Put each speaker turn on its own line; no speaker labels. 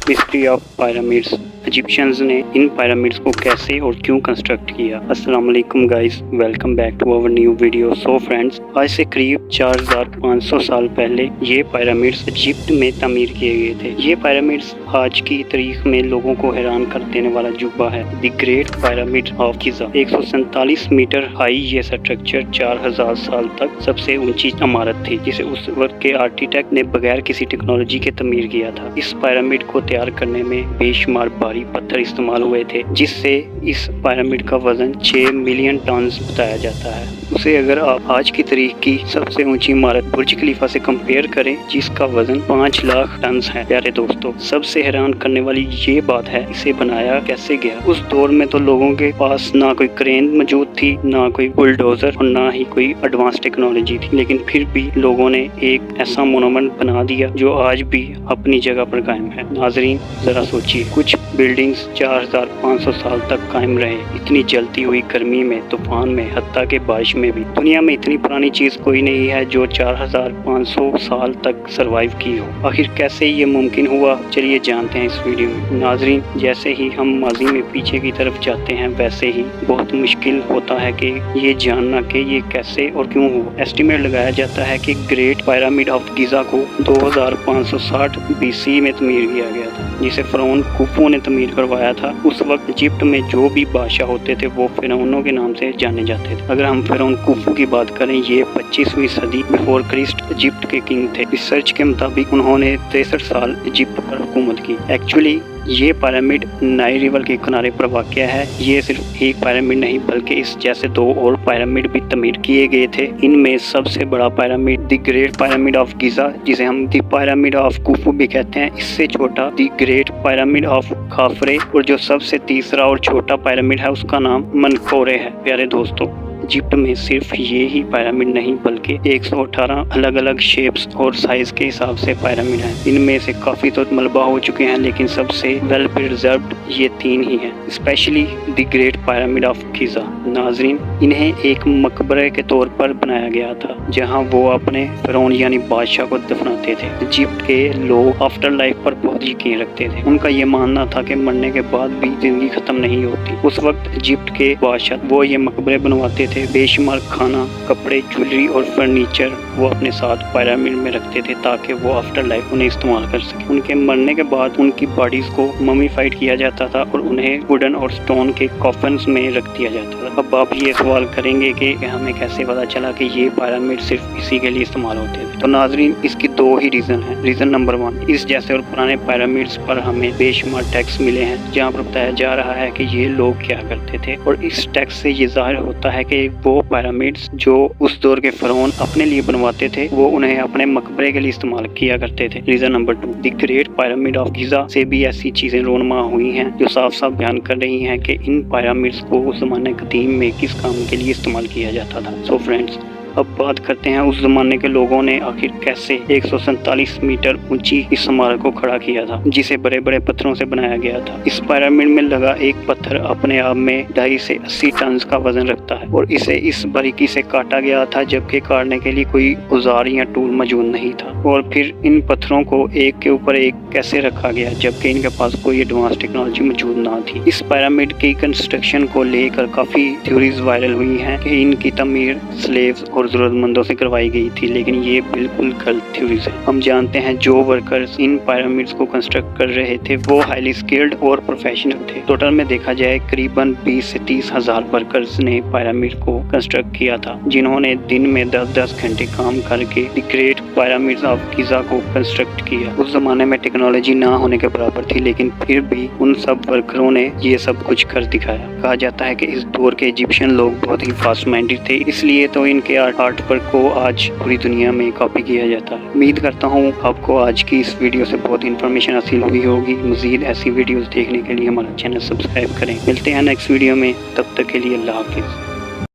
Mystery of pyramids. Egyptians ने इन pyramids को कैसे और क्यों कंस्ट्रक्ट किया। अस्सलाम वालेकुम guys, welcome back to our new video. So friends, आज से करीब 4500 साल पहले ये पिरामिड्स इजिप्ट में तामीर किए गए थे। ये पिरामिड्स आज की तारीख में लोगों को हैरान कर देने वाला जुब्बा है, the Great Pyramid of Giza. 147 metre high ये स्ट्रक्चर 4000 साल तक सबसे ऊंची इमारत थी, जिसे उस वक्त के आर्किटेक्ट ने बगैर किसी टेक्नोलॉजी के तामीर किया था। इस पिरामिड को तैयार करने में बेशुमार भारी पत्थर इस्तेमाल हुए थे, जिससे इस पिरामिड का वजन 6 मिलियन टन बताया जाता है। उसे अगर आप आज की तारीख की सबसे ऊंची इमारत बुर्ज खलीफा से कंपेयर करें, जिसका वजन 5 लाख टन है। प्यारे दोस्तों, सबसे हैरान करने वाली ये बात है, इसे बनाया कैसे गया। उस दौर में तो लोगों के पास ना कोई क्रेन मौजूद थी, ना कोई बुलडोजर और ना ही कोई एडवांस टेक्नोलॉजी थी, लेकिन फिर भी लोगों ने एक ऐसा मोनूमेंट बना दिया जो आज भी अपनी जगह पर कायम है। नाजरीन, जरा सोचिए, कुछ बिल्डिंग्स 4500 साल तक कायम रहे, इतनी जलती हुई गर्मी में, तूफान में, हत्ता के बारिश में भी। दुनिया में इतनी पुरानी चीज कोई नहीं है जो 4500 साल तक सरवाइव की हो। आखिर कैसे ये मुमकिन हुआ, चलिए जानते हैं इस वीडियो में। नाजरीन, जैसे ही हम माजी में पीछे की तरफ जाते हैं, वैसे ही बहुत मुश्किल होता है कि ये जानना कि ये कैसे और क्यों हुआ। एस्टिमेट लगाया जाता है कि ग्रेट पिरामिड ऑफ गिज़ा को 2560 BC में तमीर किया गया था, जिसे फ़िरौन खुफू ने तमीर करवाया था। उस वक्त इजिप्ट में जो भी बादशाह होते थे वो फ़िरौनों के नाम से जाने जाते थे। अगर हम फ़िरौन खुफू की बात करें, ये 25वीं सदी बिफोर क्रिस्ट इजिप्ट के किंग थे। रिसर्च के मुताबिक उन्होंने 63 साल इजिप्ट पर हुकूमत की। एक्चुअली ये पिरामिड नाइल रिवर के किनारे पर वाक़ है। ये सिर्फ एक पिरामिड नहीं, बल्कि इस जैसे 2 और पिरामिड भी तमीर किए गए थे। इनमें सबसे बड़ा pyramid the Great Pyramid of Giza, जिसे हम द पिरामिड ऑफ खुफू भी कहते हैं, इससे छोटा द ग्रेट पिरामिड ऑफ खाफरे, और जो सबसे तीसरा और छोटा पिरामिड है उसका नाम मनकोरे है। प्यारे दोस्तों, इजिप्ट में सिर्फ ये ही पिरामिड नहीं, बल्कि 118 अलग अलग शेप्स और साइज के हिसाब से पिरामिड हैं। इनमें से काफ़ी तो मलबा हो चुके हैं, लेकिन सबसे वेल प्रिजर्व्ड ये 3 ही हैं, specially the Great Pyramid of Giza. नाजरीन, इन्हें एक मकबरे के तौर पर बनाया गया था, जहां वो अपने फ़िरौन यानी बादशाह को दफनाते थे। इजिप्ट के लोग आफ्टर लाइफ पर बहुत यकीन रखते थे। उनका ये मानना था कि मरने के बाद भी जिंदगी खत्म नहीं होती। उस वक्त इजिप्ट के बादशाह वो ये मकबरे बनवाते थे। बेशुमार खाना, कपड़े, ज्वेलरी और फर्नीचर वो अपने साथ पिरामिड में रखते थे, ताकि वो आफ्टर लाइफ उन्हें इस्तेमाल कर सके। उनके मरने के बाद उनकी बॉडीज को ममीफाइड किया जाता था और उन्हें वुडन और स्टोन के कॉफन्स में रख दिया जाता था। अब आप ये सवाल करेंगे कि हमें कैसे पता चला कि ये पिरामिड सिर्फ इसी के लिए इस्तेमाल होते थे। तो नाजरीन, इसकी 2 ही रीज़न है। रीज़न नंबर 1, इस जैसे और पुराने पिरामिड्स पर हमें बेशुमार टैक्स मिले हैं, जहाँ पर बताया जा रहा है कि ये लोग क्या करते थे, और इस टैक्स से ये जाहिर होता है कि वो पिरामिड्स जो उस दौर के फ़िरौन अपने लिए बनवाते थे, वो उन्हें अपने मकबरे के लिए इस्तेमाल किया करते थे। Reason number 2, the Great Pyramid of Giza से भी ऐसी चीज़ें रोनमा हुई हैं जो साफ साफ बयान कर रही हैं कि इन पिरामिड्स को उस ज़माने कदीम में किस काम के लिए इस्तेमाल किया जाता था। सो फ्रेंड्स, अब बात करते हैं उस जमाने के लोगों ने आखिर कैसे 147 मीटर ऊंची इस इमारत को खड़ा किया था, जिसे बड़े बड़े पत्थरों से बनाया गया था। इस पिरामिड में लगा एक पत्थर अपने आप में 2.5 से 80 टन का वजन रखता है, और इसे इस बारीकी से काटा गया था, जबकि काटने के लिए कोई औजार या टूल मौजूद नहीं था। और फिर इन पत्थरों को एक के ऊपर एक कैसे रखा गया, जबकि इनके पास कोई एडवांस टेक्नोलॉजी मौजूद ना थी। इस पिरामिड की कंस्ट्रक्शन को लेकर काफी थ्योरीज वायरल हुई हैं कि इनकी तमीर स्लेव्स और जरूरतमंदों से करवाई गई थी, लेकिन ये बिल्कुल गलत थ्योरीज है। हम जानते हैं जो वर्कर्स इन पिरामिड्स को कंस्ट्रक्ट कर रहे थे वो हाईली स्किल्ड और प्रोफेशनल थे। टोटल में देखा जाए करीबन 20 से 30 हजार वर्कर्स ने पिरामिड को कंस्ट्रक्ट किया था, जिन्होंने दिन में 10-10 घंटे काम करके the great pyramids of Giza को कंस्ट्रक्ट किया। उस जमाने में टेक्नोलॉजी ना होने के बराबर थी, लेकिन फिर भी उन सब वर्करों ने ये सब कुछ कर दिखाया। कहा जाता है कि इस दौर के इजिप्शियन लोग बहुत ही फास्ट माइंडेड थे, इसलिए तो इनके आर्ट वर्क को आज पूरी दुनिया में कॉपी किया जाता है। उम्मीद करता हूँ आपको आज की इस वीडियो से बहुत इन्फॉर्मेशन हासिल हुई होगी। मजीद ऐसी वीडियोस देखने के लिए हमारा चैनल सब्सक्राइब करें। मिलते हैं नेक्स्ट वीडियो में, तब तक के लिए अल्लाह हाफिज़।